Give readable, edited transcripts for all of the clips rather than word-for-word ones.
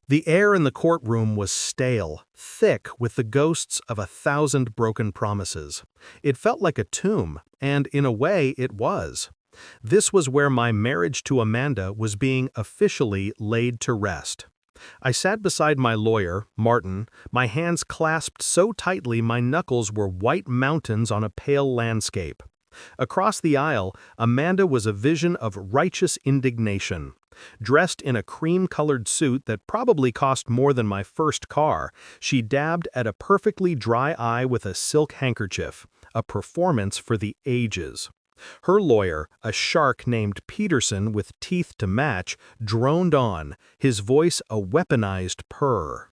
The air in the courtroom was stale, thick with the ghosts of 1,000 broken promises. It felt like a tomb, and in a way it was. This was where my marriage to Amanda was being officially laid to rest. I sat beside my lawyer, Martin, my hands clasped so tightly my knuckles were white mountains on a pale landscape. Across the aisle, Amanda was a vision of righteous indignation. Dressed in a cream-colored suit that probably cost more than my first car, she dabbed at a perfectly dry eye with a silk handkerchief, a performance for the ages. Her lawyer, a shark named Peterson with teeth to match, droned on, his voice a weaponized purr.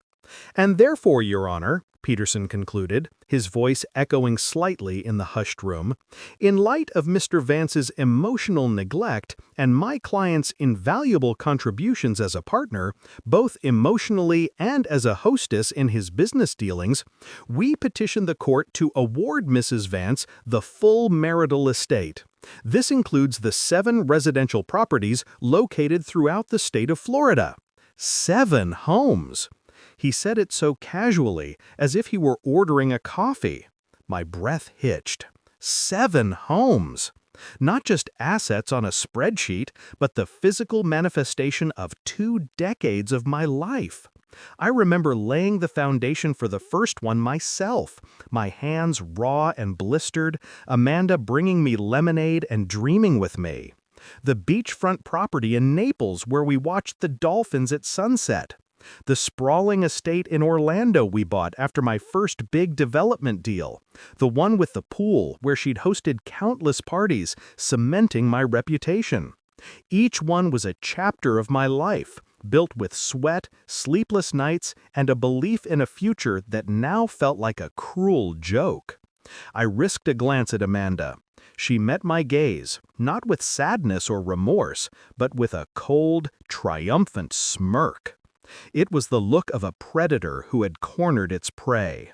"And therefore, Your Honor," Peterson concluded, his voice echoing slightly in the hushed room, "in light of Mr. Vance's emotional neglect and my client's invaluable contributions as a partner, both emotionally and as a hostess in his business dealings, we petition the court to award Mrs. Vance the full marital estate. This includes the 7 residential properties located throughout the state of Florida." 7 homes! He said it so casually, as if he were ordering a coffee. My breath hitched. 7 homes! Not just assets on a spreadsheet, but the physical manifestation of 2 decades of my life. I remember laying the foundation for the first one myself, my hands raw and blistered, Amanda bringing me lemonade and dreaming with me. The beachfront property in Naples where we watched the dolphins at sunset. The sprawling estate in Orlando we bought after my first big development deal. The one with the pool where she'd hosted countless parties, cementing my reputation. Each one was a chapter of my life, built with sweat, sleepless nights, and a belief in a future that now felt like a cruel joke. I risked a glance at Amanda. She met my gaze, not with sadness or remorse, but with a cold, triumphant smirk. It was the look of a predator who had cornered its prey.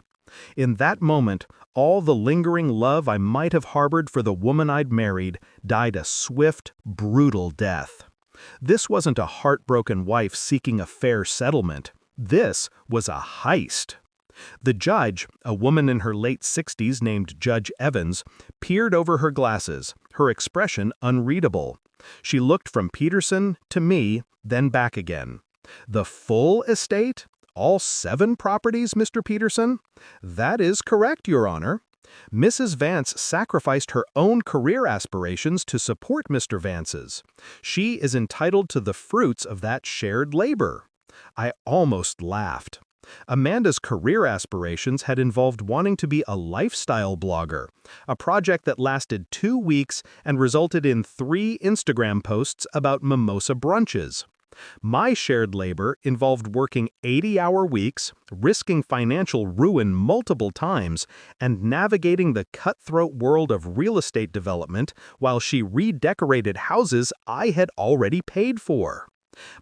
In that moment, all the lingering love I might have harbored for the woman I'd married died a swift, brutal death. This wasn't a heartbroken wife seeking a fair settlement. This was a heist. The judge, a woman in her late 60s named Judge Evans, peered over her glasses, her expression unreadable. She looked from Peterson to me, then back again. "The full estate? All 7 properties, Mr. Peterson?" "That is correct, Your Honor. Mrs. Vance sacrificed her own career aspirations to support Mr. Vance's. She is entitled to the fruits of that shared labor." I almost laughed. Amanda's career aspirations had involved wanting to be a lifestyle blogger, a project that lasted 2 weeks and resulted in 3 Instagram posts about mimosa brunches. My shared labor involved working 80-hour weeks, risking financial ruin multiple times, and navigating the cutthroat world of real estate development while she redecorated houses I had already paid for.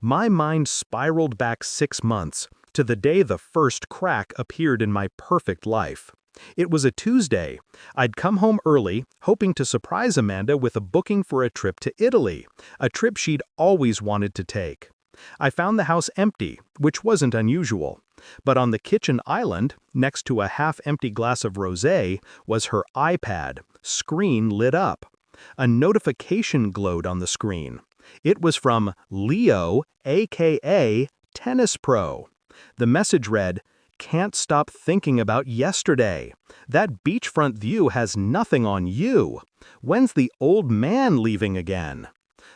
My mind spiraled back 6 months, to the day the first crack appeared in my perfect life. It was a Tuesday. I'd come home early, hoping to surprise Amanda with a booking for a trip to Italy, a trip she'd always wanted to take. I found the house empty, which wasn't unusual. But on the kitchen island, next to a half-empty glass of rosé, was her iPad, screen lit up. A notification glowed on the screen. It was from Leo, aka Tennis Pro. The message read, "Can't stop thinking about yesterday. That beachfront view has nothing on you. When's the old man leaving again?"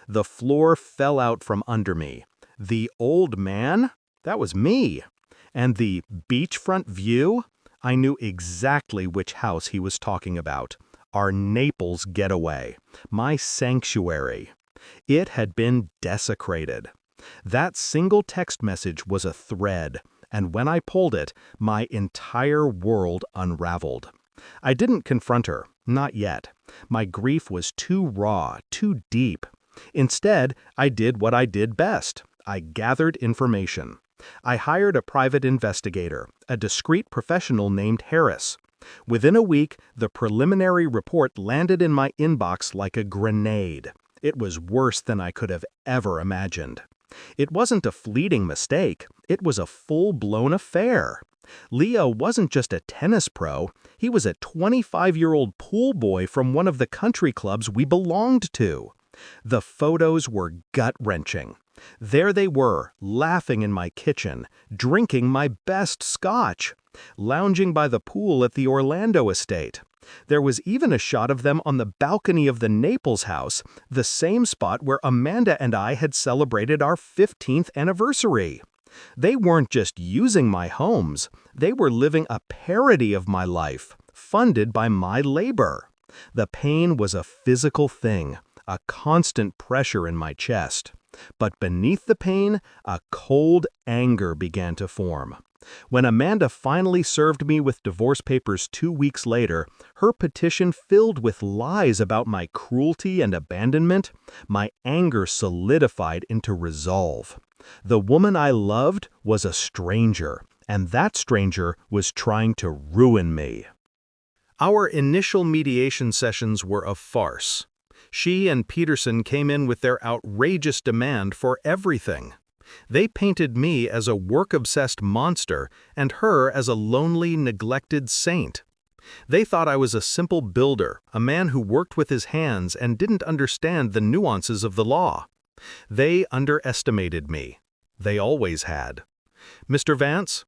The floor fell out from under me. The old man? That was me. And the beachfront view? I knew exactly which house he was talking about. Our Naples getaway. My sanctuary. It had been desecrated. That single text message was a thread, and when I pulled it, my entire world unraveled. I didn't confront her, not yet. My grief was too raw, too deep. Instead, I did what I did best. I gathered information. I hired a private investigator, a discreet professional named Harris. Within a week, the preliminary report landed in my inbox like a grenade. It was worse than I could have ever imagined. It wasn't a fleeting mistake. It was a full-blown affair. Leo wasn't just a tennis pro, he was a 25-year-old pool boy from one of the country clubs we belonged to. The photos were gut-wrenching. There they were, laughing in my kitchen, drinking my best scotch, lounging by the pool at the Orlando estate. There was even a shot of them on the balcony of the Naples house, the same spot where Amanda and I had celebrated our 15th anniversary. They weren't just using my homes, they were living a parody of my life, funded by my labor. The pain was a physical thing, a constant pressure in my chest. But beneath the pain, a cold anger began to form. When Amanda finally served me with divorce papers 2 weeks later, her petition filled with lies about my cruelty and abandonment, my anger solidified into resolve. The woman I loved was a stranger, and that stranger was trying to ruin me. Our initial mediation sessions were a farce. She and Peterson came in with their outrageous demand for everything. They painted me as a work-obsessed monster and her as a lonely, neglected saint. They thought I was a simple builder, a man who worked with his hands and didn't understand the nuances of the law. They underestimated me. They always had. Mr. Vance?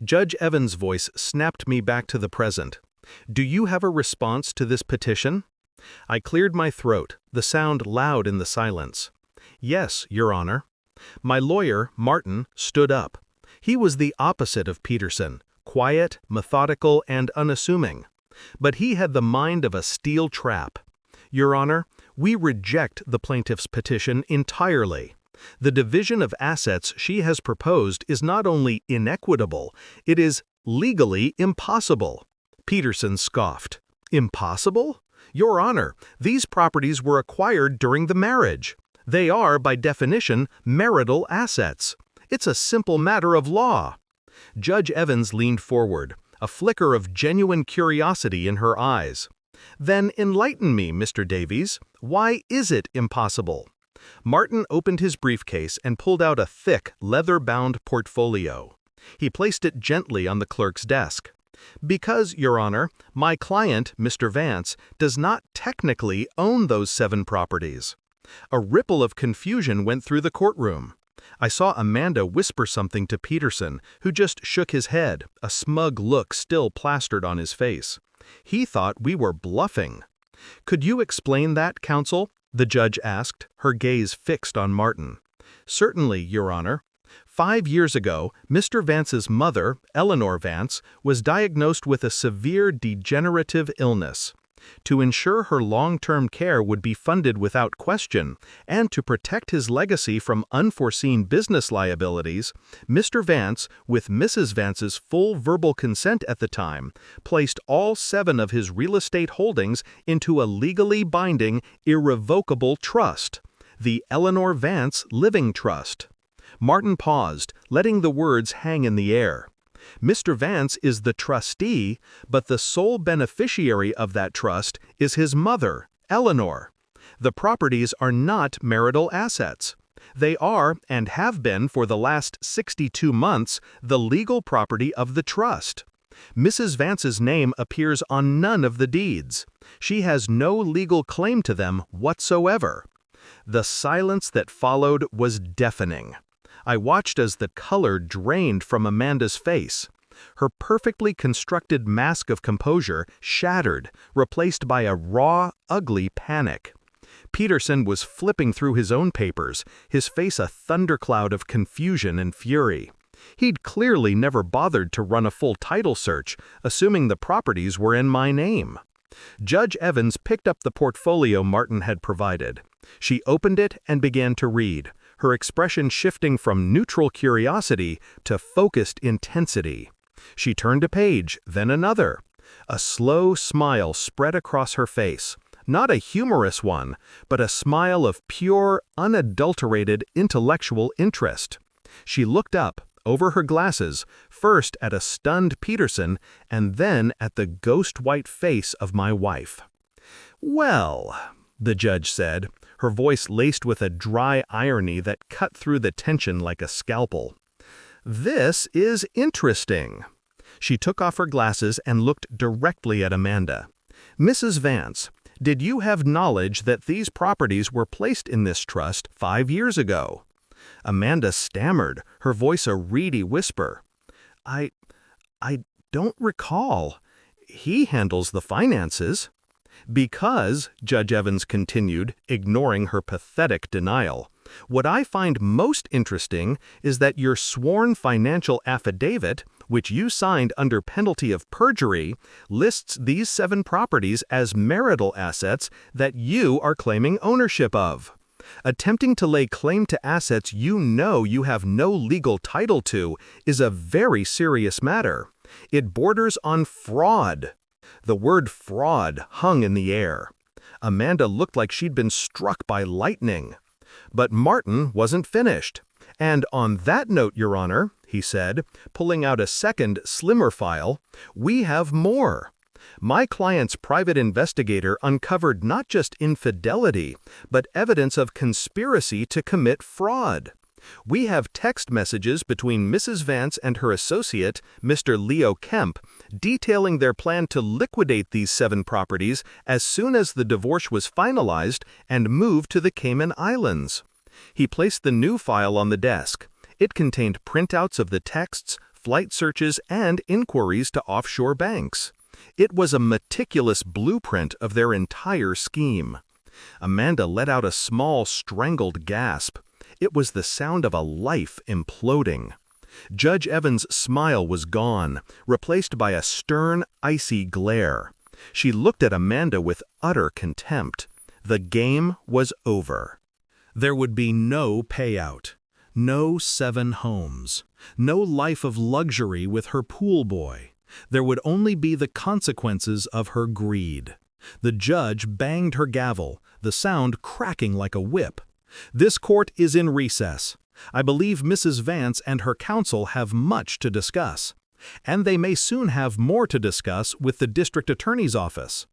Judge Evans' voice snapped me back to the present. Do you have a response to this petition? I cleared my throat, the sound loud in the silence. Yes, Your Honor. My lawyer, Martin, stood up. He was the opposite of Peterson, quiet, methodical, and unassuming. But he had the mind of a steel trap. Your Honor, we reject the plaintiff's petition entirely. The division of assets she has proposed is not only inequitable, it is legally impossible. Peterson scoffed. Impossible? Your Honor, these properties were acquired during the marriage. They are, by definition, marital assets. It's a simple matter of law. Judge Evans leaned forward, a flicker of genuine curiosity in her eyes. Then enlighten me, Mr. Davies. Why is it impossible? Martin opened his briefcase and pulled out a thick, leather-bound portfolio. He placed it gently on the clerk's desk. Because, Your Honor, my client, Mr. Vance, does not technically own those 7 properties. A ripple of confusion went through the courtroom. I saw Amanda whisper something to Peterson, who just shook his head, a smug look still plastered on his face. He thought we were bluffing. Could you explain that, counsel? The judge asked, her gaze fixed on Martin. Certainly, Your Honor. 5 years ago, Mr. Vance's mother, Eleanor Vance, was diagnosed with a severe degenerative illness. To ensure her long-term care would be funded without question, and to protect his legacy from unforeseen business liabilities, Mr. Vance, with Mrs. Vance's full verbal consent at the time, placed all 7 of his real estate holdings into a legally binding, irrevocable trust, the Eleanor Vance Living Trust. Martin paused, letting the words hang in the air. Mr. Vance is the trustee, but the sole beneficiary of that trust is his mother, Eleanor. The properties are not marital assets. They are, and have been for the last 62 months, the legal property of the trust. Mrs. Vance's name appears on none of the deeds. She has no legal claim to them whatsoever. The silence that followed was deafening. I watched as the color drained from Amanda's face. Her perfectly constructed mask of composure shattered, replaced by a raw, ugly panic. Peterson was flipping through his own papers, his face a thundercloud of confusion and fury. He'd clearly never bothered to run a full title search, assuming the properties were in my name. Judge Evans picked up the portfolio Martin had provided. She opened it and began to read, her expression shifting from neutral curiosity to focused intensity. She turned a page, then another. A slow smile spread across her face. Not a humorous one, but a smile of pure, unadulterated intellectual interest. She looked up, over her glasses, first at a stunned Peterson and then at the ghost-white face of my wife. "Well," the judge said, her voice laced with a dry irony that cut through the tension like a scalpel. This is interesting. She took off her glasses and looked directly at Amanda. Mrs. Vance, did you have knowledge that these properties were placed in this trust 5 years ago? Amanda stammered, her voice a reedy whisper. I don't recall. He handles the finances. Because, Judge Evans continued, ignoring her pathetic denial, what I find most interesting is that your sworn financial affidavit, which you signed under penalty of perjury, lists these 7 properties as marital assets that you are claiming ownership of. Attempting to lay claim to assets you know you have no legal title to is a very serious matter. It borders on fraud. The word fraud hung in the air. Amanda looked like she'd been struck by lightning. But Martin wasn't finished. And on that note, Your Honor, he said, pulling out a second, slimmer file, we have more. My client's private investigator uncovered not just infidelity, but evidence of conspiracy to commit fraud. We have text messages between Mrs. Vance and her associate, Mr. Leo Kemp, detailing their plan to liquidate these 7 properties as soon as the divorce was finalized and move to the Cayman Islands. He placed the new file on the desk. It contained printouts of the texts, flight searches, and inquiries to offshore banks. It was a meticulous blueprint of their entire scheme. Amanda let out a small, strangled gasp. It was the sound of a life imploding. Judge Evans' smile was gone, replaced by a stern, icy glare. She looked at Amanda with utter contempt. The game was over. There would be no payout, no 7 homes, no life of luxury with her pool boy. There would only be the consequences of her greed. The judge banged her gavel, the sound cracking like a whip. This court is in recess. I believe Mrs. Vance and her counsel have much to discuss. And they may soon have more to discuss with the district attorney's office.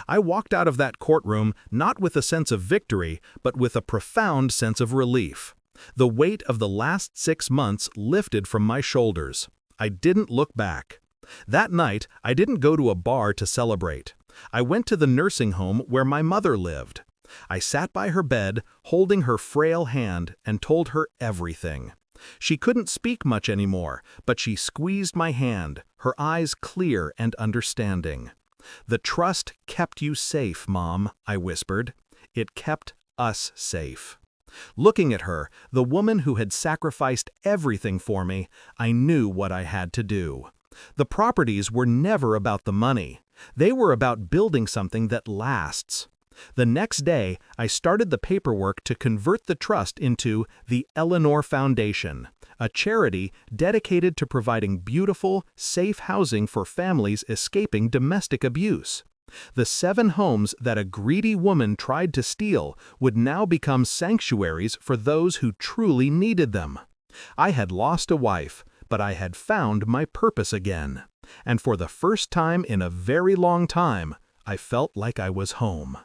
I walked out of that courtroom not with a sense of victory, but with a profound sense of relief. The weight of the last 6 months lifted from my shoulders. I didn't look back. That night, I didn't go to a bar to celebrate. I went to the nursing home where my mother lived. I sat by her bed, holding her frail hand, and told her everything. She couldn't speak much anymore, but she squeezed my hand, her eyes clear and understanding. The trust kept you safe, Mom, I whispered. It kept us safe. Looking at her, the woman who had sacrificed everything for me, I knew what I had to do. The properties were never about the money. They were about building something that lasts. The next day, I started the paperwork to convert the trust into the Eleanor Foundation, a charity dedicated to providing beautiful, safe housing for families escaping domestic abuse. The 7 homes that a greedy woman tried to steal would now become sanctuaries for those who truly needed them. I had lost a wife, but I had found my purpose again. And for the first time in a very long time, I felt like I was home.